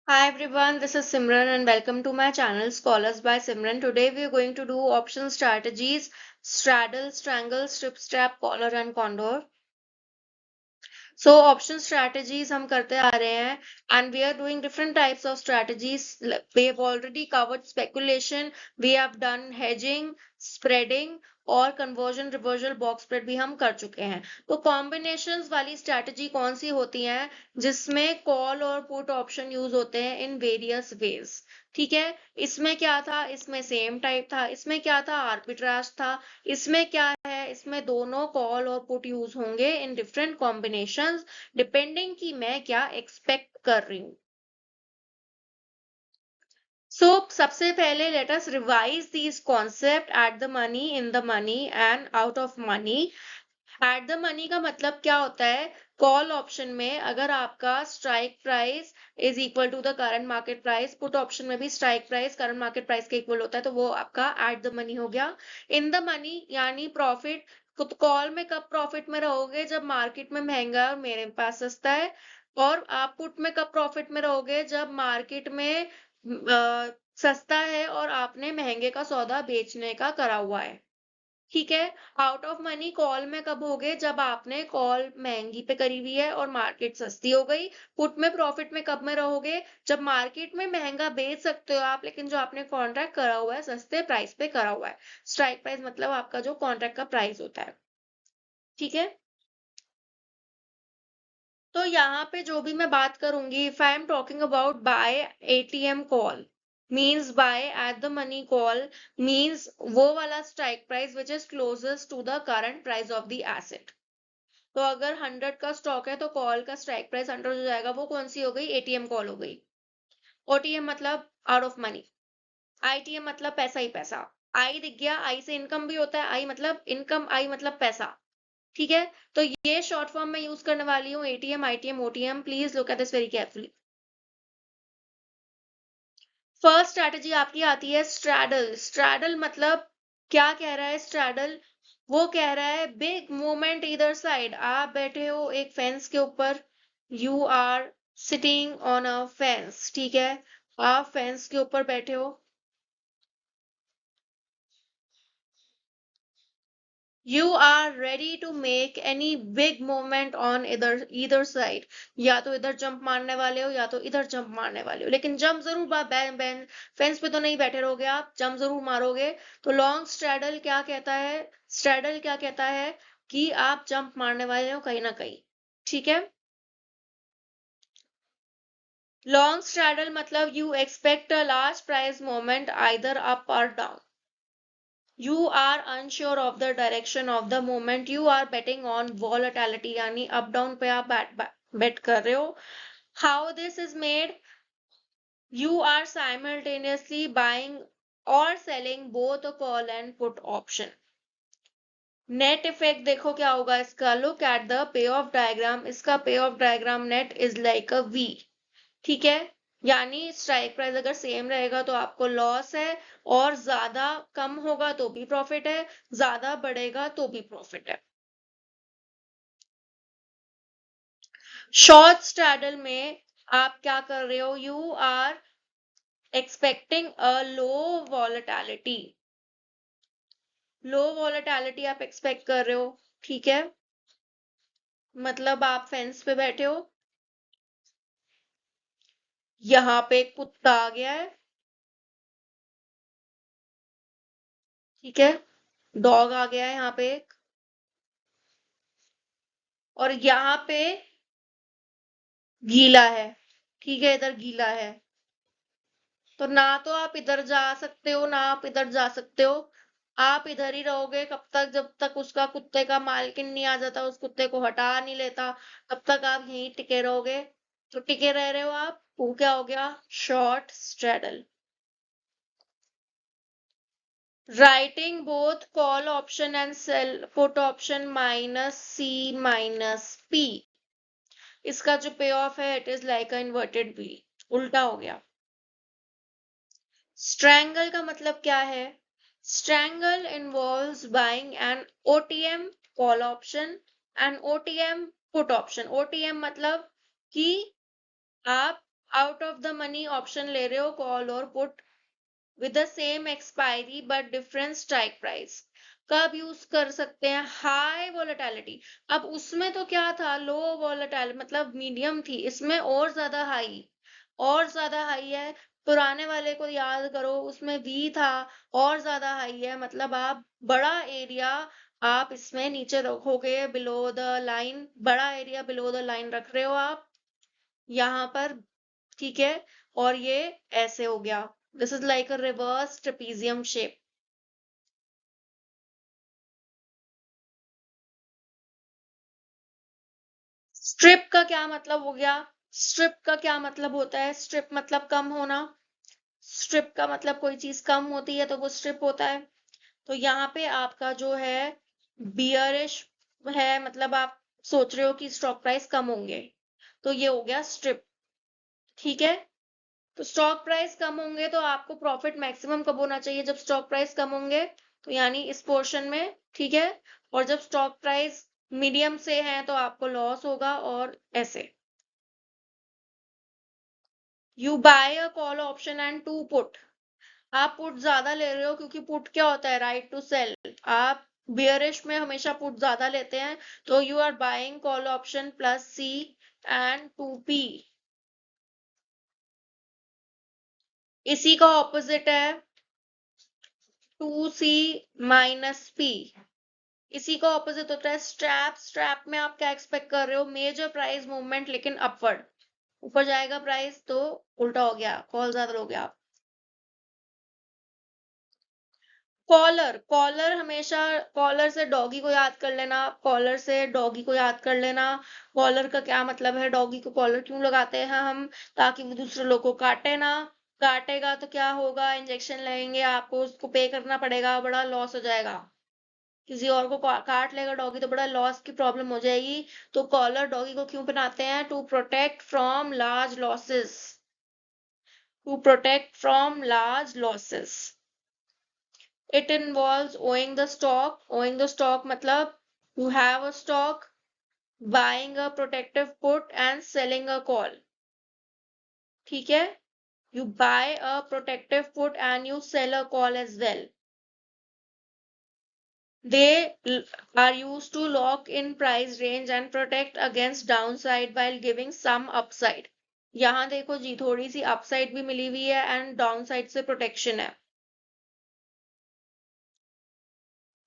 Hi everyone, this is Simran and welcome to my channel Scholars by Simran. Today we are going to do option strategies, straddle, strangle, strip, strap, collar and condor. So option strategies हम करते आ रहे हैं and we are doing different types of strategies. We have already covered speculation, we have done hedging, spreading और conversion reversal box spread भी हम कर चुके हैं। तो कॉम्बिनेशंस वाली स्ट्रैटेजी कौन सी होती है जिसमें कॉल और पुट ऑप्शन यूज होते हैं इन वेरियस वेज। ठीक है, इसमें क्या था, इसमें सेम टाइप था, इसमें क्या था, आर्बिट्राज था, इसमें क्या है, इसमें दोनों कॉल और पुट यूज होंगे इन डिफरेंट कॉम्बिनेशंस डिपेंडिंग कि मैं क्या एक्सपेक्ट कर रही हूँ। So, सबसे पहले let us revise these concept at the money, in the money and out of money. At the money का मतलब क्या होता है? कॉल ऑप्शन में अगर आपका strike price is equal to the current market price, put option में भी strike price current market price के इक्वल होता है, तो वो आपका एट द मनी हो गया। इन द मनी यानी प्रॉफिट, कॉल में कब प्रॉफिट में रहोगे? जब मार्केट में महंगा है और मेरे पास सस्ता है। और आप पुट में कब प्रॉफिट में रहोगे? जब मार्केट में सस्ता है और आपने महंगे का सौदा बेचने का करा हुआ है। ठीक है। आउट ऑफ मनी कॉल में कब होगे? जब आपने कॉल महंगी पे करी हुई है और मार्केट सस्ती हो गई। पुट में प्रॉफिट में कब में रहोगे? जब मार्केट में महंगा बेच सकते हो आप, लेकिन जो आपने कॉन्ट्रैक्ट करा हुआ है सस्ते प्राइस पे करा हुआ है। स्ट्राइक प्राइस मतलब आपका जो कॉन्ट्रैक्ट का प्राइस होता है। ठीक है, तो यहाँ पे जो भी मैं बात करूंगी, if I am talking about buy ATM call means buy at the money call means वो वाला strike price which is closest to the current price of the asset. तो अगर 100 का स्टॉक है तो कॉल का स्ट्राइक प्राइस 100 हो जाएगा। वो कौन सी हो गई? एटीएम कॉल हो गई। ओटीएम मतलब आउट ऑफ मनी। आईटीएम मतलब पैसा ही पैसा। आई दिख गया, आई से इनकम भी होता है, आई मतलब इनकम, आई मतलब पैसा। ठीक है, तो ये शॉर्ट फॉर्म में यूज करने वाली हूँ, ATM, ITM, OTM. Please look at this very carefully. First strategy आपकी आती है स्ट्रैडल। स्ट्रैडल मतलब क्या कह रहा है स्ट्रैडल? वो कह रहा है बिग मूवमेंट इधर साइड। आप बैठे हो एक फेंस के ऊपर, you are sitting on a fence. ठीक है, आप फेंस के ऊपर बैठे हो। You are ready to make any big movement on either side। या तो इधर जंप मारने वाले हो या तो इधर जंप मारने वाले हो, लेकिन जंप जरूर फेंस पे तो नहीं बैठे रहोगे, आप जंप जरूर मारोगे। तो लॉन्ग स्ट्रैडल क्या कहता है? स्ट्रैडल क्या कहता है कि आप जंप मारने वाले हो कहीं ना कहीं। ठीक है, लॉन्ग स्ट्रैडल मतलब you expect a large price moment either up और down. You are unsure of the direction of the movement. You are betting on volatility यानी अप डाउन पे आप bet कर रहे हो। How this is made? You are simultaneously buying or selling both a call and put option. Net effect देखो क्या होगा इसका। Look at the pay off diagram. इसका pay off diagram net is like a V. ठीक है, यानी strike price अगर same रहेगा तो आपको लॉस है, और ज्यादा कम होगा तो भी प्रॉफिट है, ज्यादा बढ़ेगा तो भी प्रॉफिट है। शॉर्ट स्ट्रैडल में आप क्या कर रहे हो? You are expecting a low volatility. Low volatility आप एक्सपेक्ट कर रहे हो। ठीक है, मतलब आप फेंस पे बैठे हो, यहाँ पे एक कुत्ता आ गया है। ठीक है, डॉग आ गया है यहाँ पे एक, और यहाँ पे गीला है। ठीक है, इधर गीला है, तो ना तो आप इधर जा सकते हो ना आप इधर जा सकते हो। आप इधर ही रहोगे कब तक? जब तक उसका कुत्ते का मालकिन नहीं आ जाता, उस कुत्ते को हटा नहीं लेता, तब तक आप यहीं टिके रहोगे। तो टिके रह रहे हो आप, वो क्या हो गया? Short straddle. Writing both call option and sell put option minus C minus P. इसका जो पे ऑफ है it is like a inverted V, उल्टा हो गया। स्ट्रैंगल का मतलब क्या है? Strangle involves buying an OTM call option and OTM put option. OTM मतलब कि आप out of the money option ले रहे हो, कॉल और put with the same expiry but different strike price. कब यूज कर सकते हैं? High volatility. अब उसमें तो क्या था, लो वोलेटाइल मतलब मीडियम थी, इसमें और ज्यादा हाई है। पुराने वाले को याद करो, उसमें वी था, और ज्यादा हाई है, मतलब आप बड़ा एरिया आप इसमें नीचे रखोगे, बिलो द लाइन, बड़ा एरिया बिलो द लाइन रख रहे हो आप यहाँ पर, ठीक है। और ये ऐसे हो गया, this is like a reverse trapezium shape. Strip का क्या मतलब हो गया? स्ट्रिप का क्या मतलब होता है? स्ट्रिप मतलब कम होना। स्ट्रिप का मतलब कोई चीज कम होती है तो वो स्ट्रिप होता है। तो यहाँ पे आपका जो है बियरिश है, मतलब आप सोच रहे हो कि स्टॉक प्राइस कम होंगे, तो ये हो गया स्ट्रिप, ठीक है। तो स्टॉक प्राइस कम होंगे तो आपको प्रॉफिट मैक्सिमम कब होना चाहिए? जब स्टॉक प्राइस कम होंगे, तो यानी इस पोर्शन में, ठीक है। और जब स्टॉक प्राइस मीडियम से है तो आपको लॉस होगा, और ऐसे। You buy a call option and two put. आप पुट ज्यादा ले रहे हो, क्योंकि पुट क्या होता है? Right to sell. आप बियरिश में हमेशा पुट ज्यादा लेते हैं, तो you are buying call option plus C and two P. इसी का ऑपोजिट है टू सी माइनस पी। इसी का ऑपोजिट होता है स्ट्रैप। स्ट्रैप में आप क्या एक्सपेक्ट कर रहे हो? मेजर प्राइस मूवमेंट, लेकिन अपवर्ड, ऊपर जाएगा प्राइस, तो उल्टा हो गया, कॉल ज्यादा लोगे आप। कॉलर, कॉलर हमेशा, कॉलर से डॉगी को याद कर लेना, कॉलर से डॉगी को याद कर लेना। कॉलर का क्या मतलब है? डॉगी को कॉलर क्यों लगाते हैं हम? ताकि वो दूसरे लोग को काटे ना। काटेगा तो क्या होगा? इंजेक्शन लगेंगे, आपको उसको पे करना पड़ेगा, बड़ा लॉस हो जाएगा। किसी और को काट लेगा डॉगी तो बड़ा लॉस की प्रॉब्लम हो जाएगी। तो कॉलर डॉगी को क्यों पहनाते हैं? To protect from large losses. To protect from large losses. It involves owing the stock. Owing the stock मतलब you have a stock, buying a protective put and selling a call. ठीक है? You buy a protective put and you sell a call as well. They are used to lock in price range and protect against downside while giving some upside. यहाँ देखो जी, थोड़ी सी upside भी मिली हुई है and downside से protection है।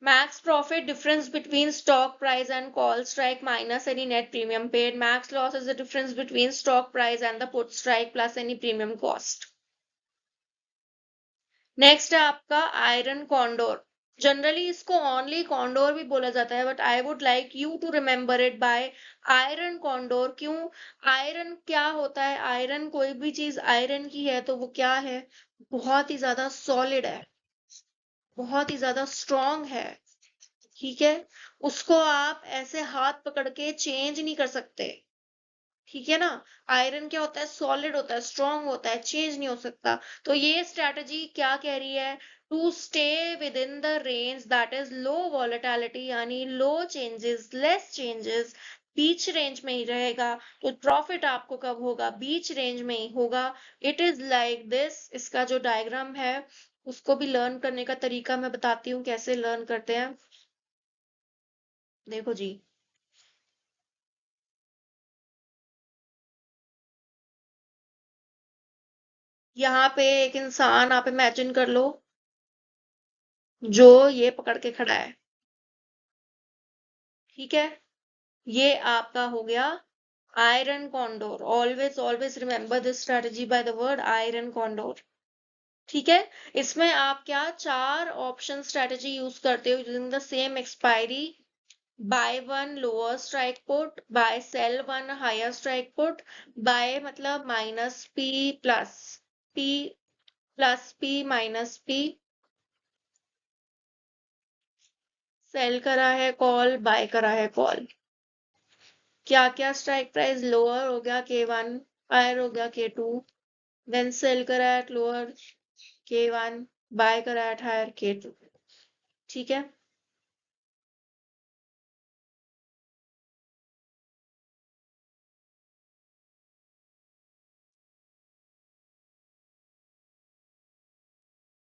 Max profit difference between stock price and call strike minus any net premium paid. Max loss is the difference between stock price and the put strike plus any premium cost. Next है आपका iron condor. Generally इसको only condor भी बोला जाता है, but I would like you to remember it by iron condor. क्यों? Iron क्या होता है? आयरन, कोई भी चीज आयरन की है तो वो क्या है? बहुत ही ज्यादा सॉलिड है, बहुत ही ज्यादा स्ट्रॉन्ग है, ठीक है। उसको आप ऐसे हाथ पकड़ के चेंज नहीं कर सकते, ठीक है ना। आयरन क्या होता है? सॉलिड होता है, स्ट्रॉन्ग होता है, चेंज नहीं हो सकता। तो ये स्ट्रैटेजी क्या कह रही है? To stay within the range that is low volatility, यानी लो चेंजेस, लेस चेंजेस, बीच रेंज में ही रहेगा। तो प्रॉफिट आपको कब होगा? बीच रेंज में ही होगा। It is like this. इसका जो डायग्राम है उसको भी लर्न करने का तरीका मैं बताती हूँ, कैसे लर्न करते हैं। देखो जी, यहाँ पे एक इंसान आप इमेजिन कर लो, जो ये पकड़ के खड़ा है, ठीक है। ये आपका हो गया iron condor. Always always remember this strategy by the word iron condor, ठीक है। इसमें आप क्या, चार ऑप्शन स्ट्रेटजी यूज करते हो using the same expiry. Buy one lower strike put, buy sell one higher strike put, buy मतलब minus P plus P, plus P minus P, sell करा है कॉल, बाय करा है कॉल। क्या क्या? Strike price lower हो गया K1, higher हो गया K2, देन सेल करा एट लोअर K1, बाय करा एट हायर K2, ठीक है।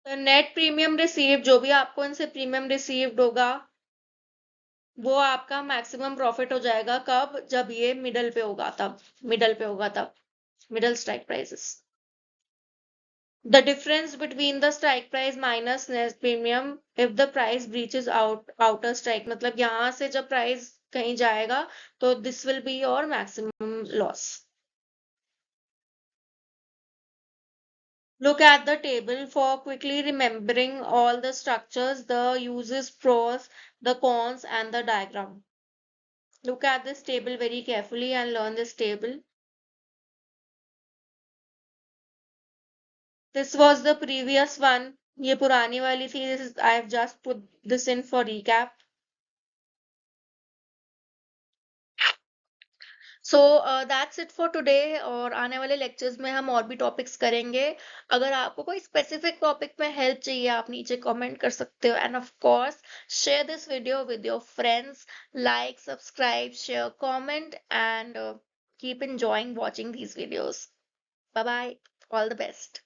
द नेट प्रीमियम रिसीव, जो भी आपको इनसे प्रीमियम रिसीव्ड होगा वो आपका मैक्सिमम प्रॉफिट हो जाएगा। कब? जब ये मिडल पे होगा तब, मिडल पे होगा तब, middle strike prices. The difference between the strike price minus net premium if the price breaches outer strike, मतलब यहाँ से जब प्राइस कहीं जाएगा तो this will be your maximum loss. Look at the table for quickly remembering all the structures, the uses, pros, the cons, and the diagram. Look at this table very carefully and learn this table. This was the previous one. ये पुरानी वाली थी. I have just put this in for recap. So that's it for today, और आने वाले lectures में हम और भी टॉपिक्स करेंगे। अगर आपको कोई स्पेसिफिक टॉपिक में हेल्प चाहिए आप नीचे कमेंट कर सकते हो, end of course share this video with your friends, like, subscribe, share, comment, and keep enjoying watching these videos. Bye bye, all the best.